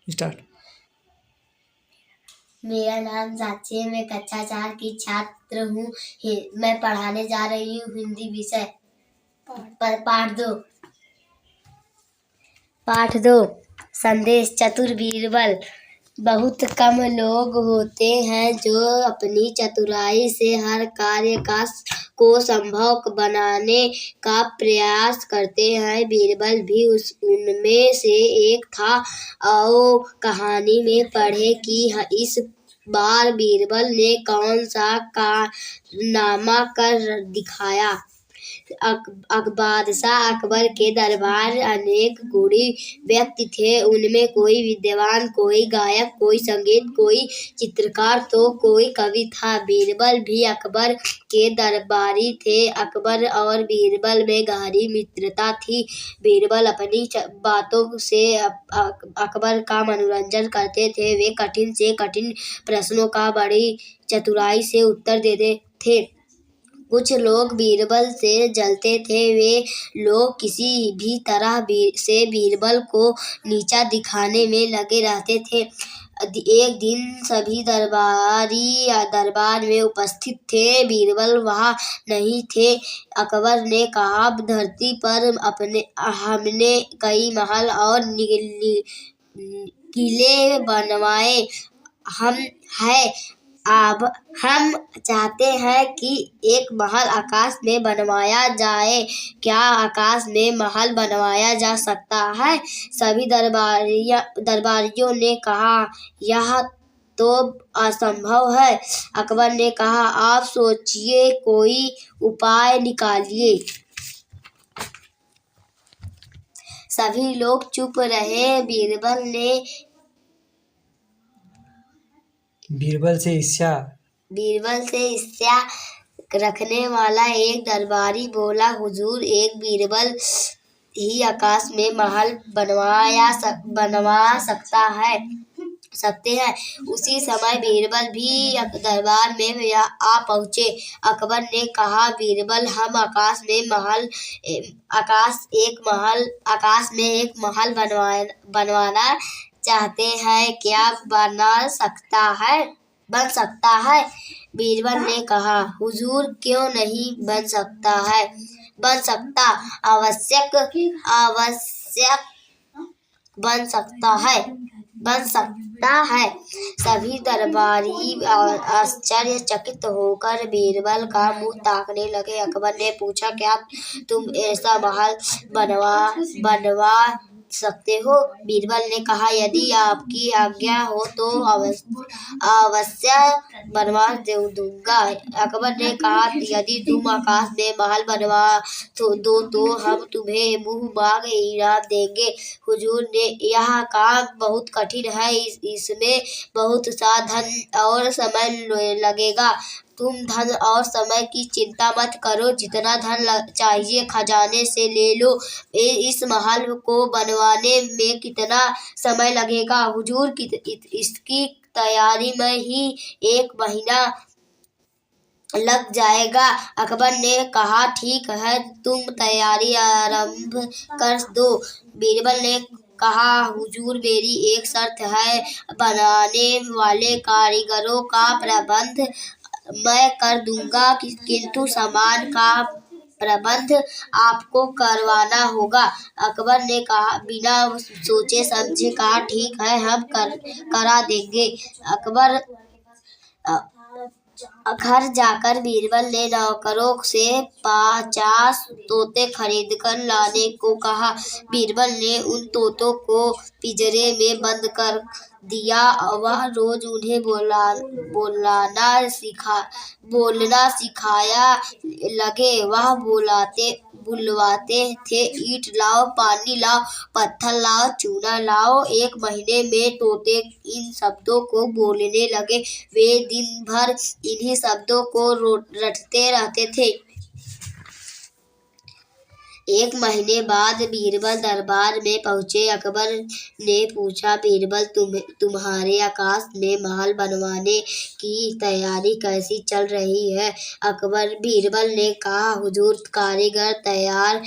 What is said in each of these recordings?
Start. मेरा नाम साक्षी है। मैं कक्षा 4 की छात्र हूँ। मैं पढ़ाने जा रही हूँ हिंदी विषय। पाठ दो। संदेश। चतुर बीरबल। बहुत कम लोग होते हैं जो अपनी चतुराई से हर कार्य को संभव बनाने का प्रयास करते हैं। बीरबल भी उनमें से एक था। आओ कहानी में पढ़े कि इस बार बीरबल ने कौन सा कारनामा कर दिखाया। बादशाह अकबर के दरबार अनेक गुणी व्यक्ति थे। उनमें कोई विद्वान, कोई गायक, कोई संगीत, कोई चित्रकार तो कोई कवि था। बीरबल भी अकबर के दरबारी थे। अकबर और बीरबल में गहरी मित्रता थी। बीरबल अपनी बातों से अकबर का मनोरंजन करते थे। वे कठिन से कठिन प्रश्नों का बड़ी चतुराई से उत्तर देते थे। कुछ लोग बीरबल से जलते थे। वे लोग किसी भी तरह से बीरबल को नीचा दिखाने में लगे रहते थे। एक दिन सभी दरबारी दरबार में उपस्थित थे। बीरबल वहाँ नहीं थे। अकबर ने कहा, धरती पर हमने कई महल और किले बनवाए हैं। अब हम चाहते हैं कि एक महल आकाश में बनवाया जाए। क्या आकाश में महल बनवाया जा सकता है? सभी दरबारियों ने कहा, यह तो असंभव है। अकबर ने कहा, आप सोचिए, कोई उपाय निकालिए। सभी लोग चुप रहे। बीरबल से ईर्ष्या रखने वाला एक दरबारी बोला, हुजूर, एक बीरबल ही आकाश में महल बनवा सकते हैं। उसी समय बीरबल भी दरबार में आ पहुंचे। अकबर ने कहा, बीरबल, हम आकाश में एक महल बनवाना चाहते हैं। क्या बन सकता है? बीरबल ने कहा, हुजूर, क्यों नहीं बन सकता? आवश्यक बन सकता है। सभी दरबारी आश्चर्यचकित होकर बीरबल का मुंह ताकने लगे। अकबर ने पूछा, क्या तुम ऐसा महल बनवा सकते हो? बीरबल ने कहा, यदि आपकी आज्ञा हो तो अवश्य बनवा दूंगा। अकबर ने कहा, यदि तुम आकाश में महल बनवा दो तो हम तुम्हें मुंह मांग इनाम देंगे। हुजूर ने, यह काम बहुत कठिन है। इसमें बहुत सा धन और समय लगेगा। तुम धन और समय की चिंता मत करो। जितना धन चाहिए खजाने से ले लो। इस महल को बनवाने में कितना समय लगेगा? हुजूर, इसकी तैयारी में ही 1 महीना लग जाएगा। अकबर ने कहा, ठीक है, तुम तैयारी आरंभ कर दो। बीरबल ने कहा, हुजूर, मेरी एक शर्त है। बनाने वाले कारीगरों का प्रबंध मैं कर दूंगा, किंतु सामान का प्रबंध आपको करवाना होगा। अकबर ने कहा, बिना सोचे समझे कहा, ठीक है, हम करा देंगे। अकबर घर जाकर बीरबल ने नौकरों से 50 तोते खरीद कर लाने को कहा। बीरबल ने उन तोतों को पिंजरे में बंद कर दिया। वह रोज उन्हें बोलना सिखाया लगे। वह बुलवाते थे, ईंट लाओ, पानी लाओ, पत्थर लाओ, चूना लाओ। 1 महीने में तोते इन शब्दों को बोलने लगे। वे दिन भर इन्हीं शब्दों को रटते रहते थे। एक महीने बाद बीरबल दरबार में पहुंचे। अकबर ने पूछा, बीरबल तुम्हारे आकाश में महल बनवाने की तैयारी कैसी चल रही है? बीरबल ने कहा, हुजूर, कारीगर तैयार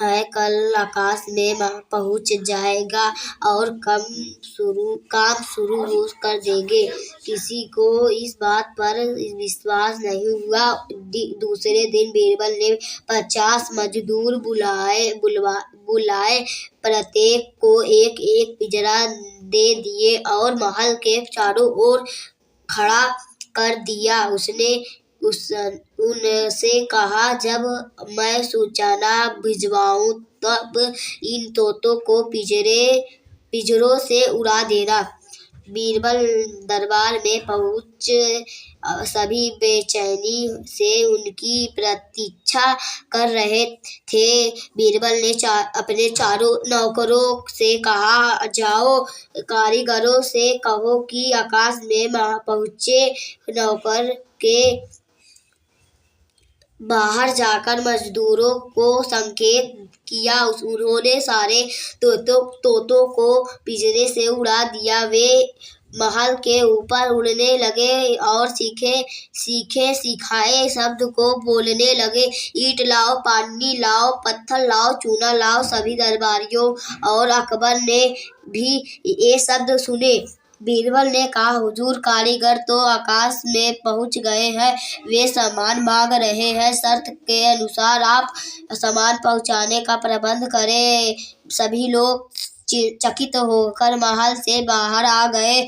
है, कल आकाश में पहुंच जाएगा और काम शुरू कर देंगे। किसी को इस बात पर विश्वास नहीं हुआ। दूसरे दिन बीरबल ने 50 मजदूर बुलाए, प्रत्येक को एक एक पिंजरा दे दिए और महल के चारों ओर खड़ा कर दिया। उनसे कहा, जब मैं सूचना भिजवाऊं तब इन तोतों को पिंजरों से उड़ा देना। बीरबल दरबार में पहुंच सभी बेचैनी से उनकी प्रतीक्षा कर रहे थे। बीरबल ने अपने चारों नौकरों से कहा, जाओ कारीगरों से कहो कि आकाश में पहुंचे नौकर के बाहर जाकर मजदूरों को संकेत किया। उन्होंने सारे तोतों को पिंजरे से उड़ा दिया। वे महल के ऊपर उड़ने लगे और सीखे सिखाए शब्द को बोलने लगे। ईंट लाओ, पानी लाओ, पत्थर लाओ, चूना लाओ। सभी दरबारियों और अकबर ने भी ये शब्द सुने। बीरबल ने कहा, हुजूर, कारीगर तो आकाश में पहुंच गए हैं। वे सामान मांग रहे हैं। शर्त के अनुसार आप सामान पहुंचाने का प्रबंध करें। सभी लोग चकित होकर महल से बाहर आ गए।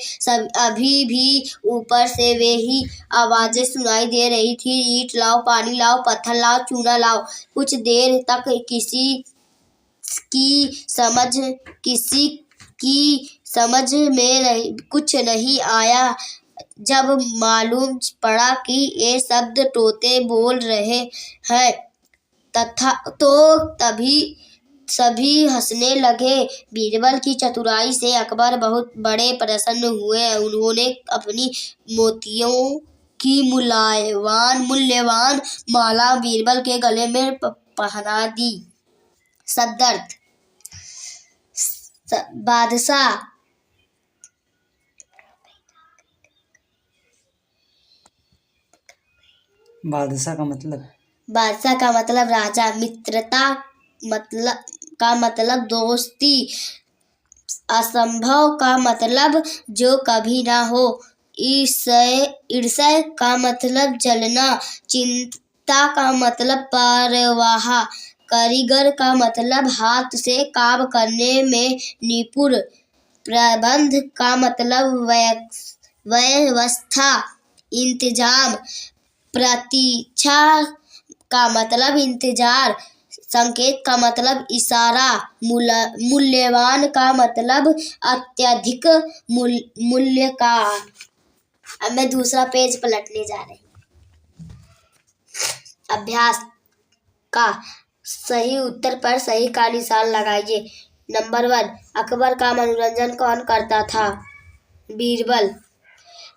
अभी भी ऊपर से वे ही आवाजें सुनाई दे रही थी, ईंट लाओ, पानी लाओ, पत्थर लाओ, चूना लाओ। कुछ देर तक किसी की समझ में कुछ नहीं आया। जब मालूम पड़ा कि ये शब्द तोते बोल रहे हैं तभी सभी हंसने लगे। बीरबल की चतुराई से अकबर बहुत बड़े प्रसन्न हुए। उन्होंने अपनी मोतियों की मूल्यवान माला बीरबल के गले में पहना दी। सदर्थ बादशाह का मतलब राजा। मित्रता का मतलब दोस्ती। असंभव का मतलब जो कभी ना हो। ईर्ष्या का मतलब जलना। चिंता का मतलब परवाह। कारीगर का मतलब हाथ से काम करने में निपुण। प्रबंध का मतलब व्यवस्था, इंतजाम। प्रतीक्षा का मतलब इंतजार। संकेत का मतलब इशारा। मूल्यवान का मतलब अत्यधिक मूल्य का। अब मैं दूसरा पेज पलटने जा रही हूँ। अभ्यास का सही उत्तर पर सही का निशान लगाइए। नंबर 1, अकबर का मनोरंजन कौन करता था? बीरबल।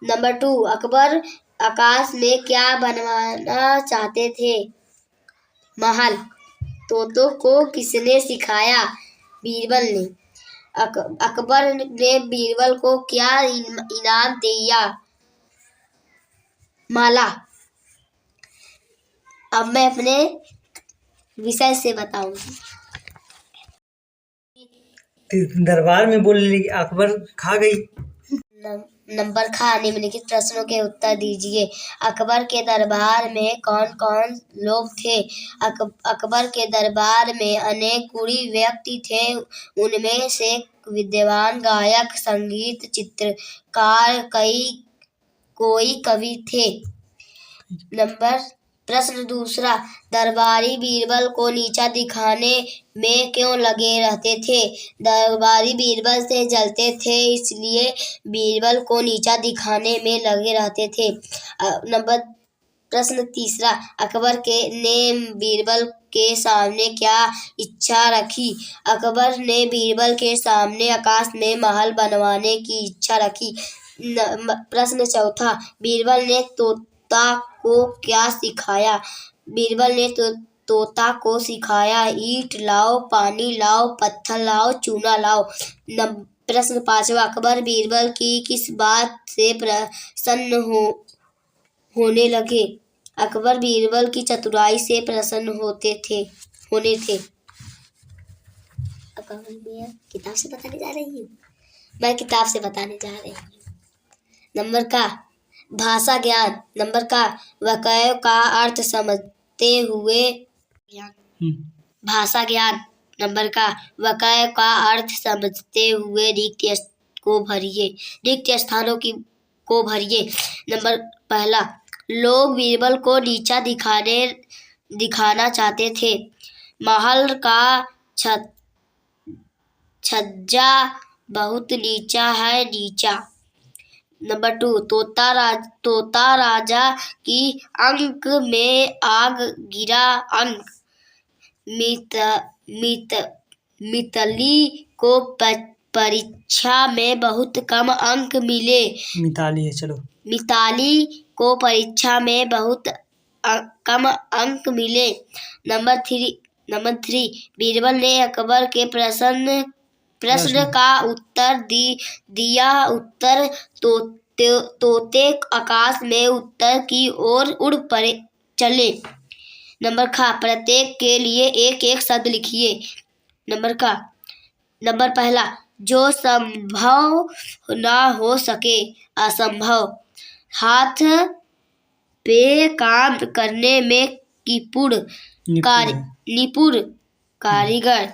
नंबर 2, अकबर आकाश में क्या बनवाना चाहते थे? महल। तोतों को किसने सिखाया? बीरबल ने। अकबर ने बीरबल को क्या इनाम दिया? माला। अब मैं अपने विषय से बताऊंगी। दरबार में बोल ली, अकबर खा गई। नंबर खा। निम्नलिखित प्रश्नों के उत्तर दीजिए। अकबर के दरबार में कौन कौन लोग थे? अकबर के दरबार में अनेक गुणी व्यक्ति थे। उनमें से विद्वान, गायक, संगीत, चित्रकार, कोई कवि थे। प्रश्न दूसरा, दरबारी बीरबल को नीचा दिखाने में क्यों लगे रहते थे? दरबारी बीरबल से जलते थे, इसलिए बीरबल को नीचा दिखाने में लगे रहते थे। प्रश्न तीसरा, अकबर ने बीरबल के सामने क्या इच्छा रखी? अकबर ने बीरबल के सामने आकाश में महल बनवाने की इच्छा रखी। प्रश्न चौथा, बीरबल ने तोता को क्या सिखाया? बीरबल ने तोता को सिखाया, ईंट लाओ, पानी लाओ, पत्थर लाओ, चूना लाओ। प्रश्न 5वां, अकबर बीरबल की किस बात से प्रसन्न होने लगे? अकबर बीरबल की चतुराई से प्रसन्न होने थे। किताब से बताने जा रही हूँ, मैं किताब से बताने जा रही हूँ। नंबर का भाषा ज्ञान, नंबर का वाक्य का अर्थ समझते हुए भाषा ज्ञान, नंबर का वाक्य का अर्थ समझते हुए रिक्त स्थानों को भरिए। नंबर पहला, लोग बीरबल को नीचा दिखाना चाहते थे। महल का छज्जा बहुत नीचा है, नीचा। नंबर 2, तोता राजा की आंख में आग गिरा, अंक। मिताली को परीक्षा में बहुत कम अंक मिले। मिताली है, चलो। मिताली को परीक्षा में बहुत कम अंक मिले। नंबर 3, बीरबल ने अकबर के प्रश्न का उत्तर दिया। उत्तर तोते आकाश में उत्तर की ओर उड़ पड़े चले। नंबर का प्रत्येक के लिए एक एक शब्द लिखिए। नंबर पहला, जो संभव ना हो सके, असंभव। हाथ पे काम करने में निपुण कारीगर।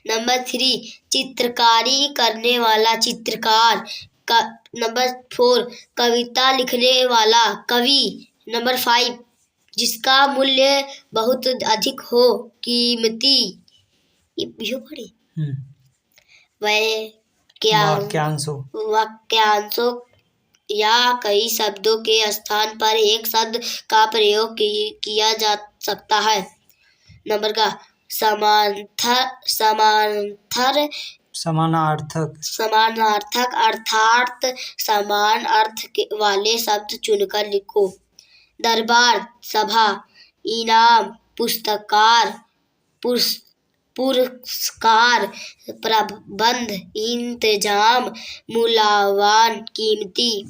नंबर 3, चित्रकारी करने वाला, चित्रकार। नंबर 4, कविता लिखने वाला, कवि। नंबर 5, जिसका मूल्य बहुत अधिक हो, कीमती। वाक्यांशों या कई शब्दों के स्थान पर एक शब्द का प्रयोग किया जा सकता है। नंबर का समानार्थक अर्थात समान अर्थ वाले शब्द चुनकर लिखो। दरबार, सभा, इनाम, पुरस्कार, प्रबंध, इंतजाम, मूल्यवान, कीमती।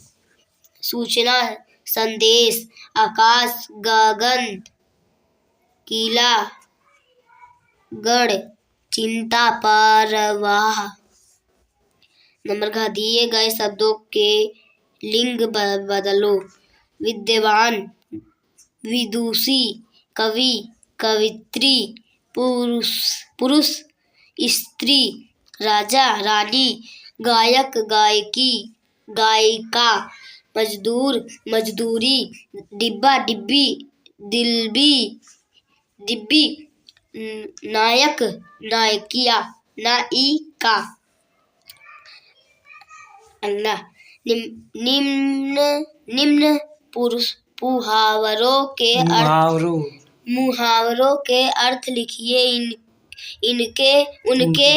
सूचना, संदेश, आकाश, गगन, किला, गढ़, चिंता, परवाह। नंबर का दिए गए शब्दों के लिंग बदलो। विद्वान, विदुषी, कवि, कवित्री, पुरुष, स्त्री, राजा, रानी, गायक, गायकी, गायिका, मजदूर, मजदूरी, डिब्बा, डिब्बी, डिब्बी, नायक, नायकिया, नायिका। निम्न मुहावरों के अर्थ लिखिए। उनके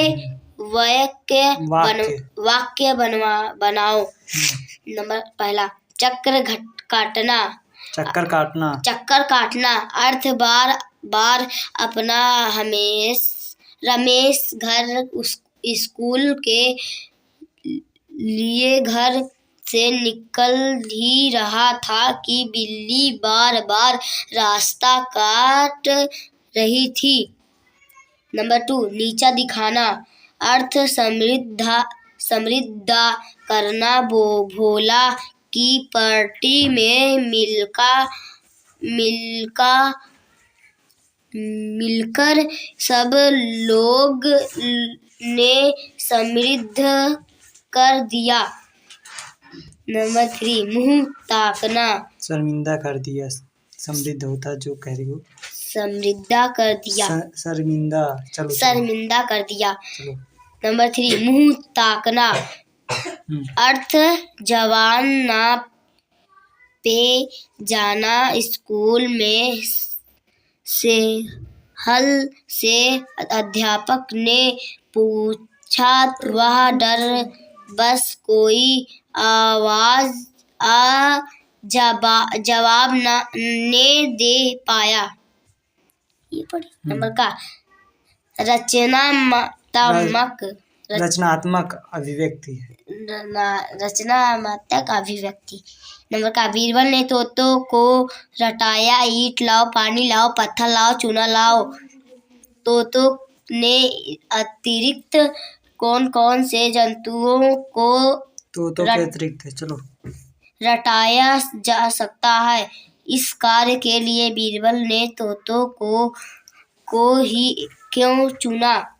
वाक्य बनाओ। नंबर पहला, चक्कर काटना। अर्थ बार अपना रमेश स्कूल के लिए घर से निकल ही रहा था कि बिल्ली बार बार रास्ता काट रही थी। नंबर 2, नीचा दिखाना। अर्थ समृद्ध करना। भोला की पार्टी में मिलकर सब लोग ने समृद्ध कर दिया। नंबर 3, मुंह ताकना। शर्मिंदा कर दिया। समृद्ध होता जो कह रही हो। शर्मिंदा कर दिया। शर्मिंदा कर दिया। नंबर 3, मुंह ताकना। अर्थ जवान ना पे जाना। स्कूल में हल से अध्यापक ने पूछा, वह डर बस कोई जवाब ने दे पाया। ये पढ़ी। नंबर का रचनात्मक रचनात्मक अभिव्यक्ति है। रचनात्मक अभिव्यक्ति। नंबर का बीरबल ने तोतों को रटाया, ईंट लाओ, पानी लाओ, पत्थर लाओ, चूना लाओ। तोतों ने अतिरिक्त कौन कौन से जंतुओं को तोतों के अतिरिक्त है, चलो रटाया जा सकता है? इस कार्य के लिए बीरबल ने तोतों को ही क्यों चुना?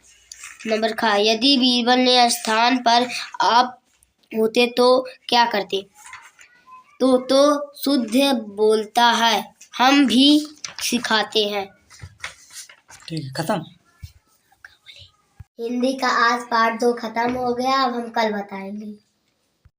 नंबर का यदि बीरबल ने स्थान पर आप होते तो क्या करते? तो शुद्ध बोलता है, हम भी सिखाते हैं। ठीक है, खत्म। हिंदी का आज पार्ट 2 खत्म हो गया। अब हम कल बताएंगे।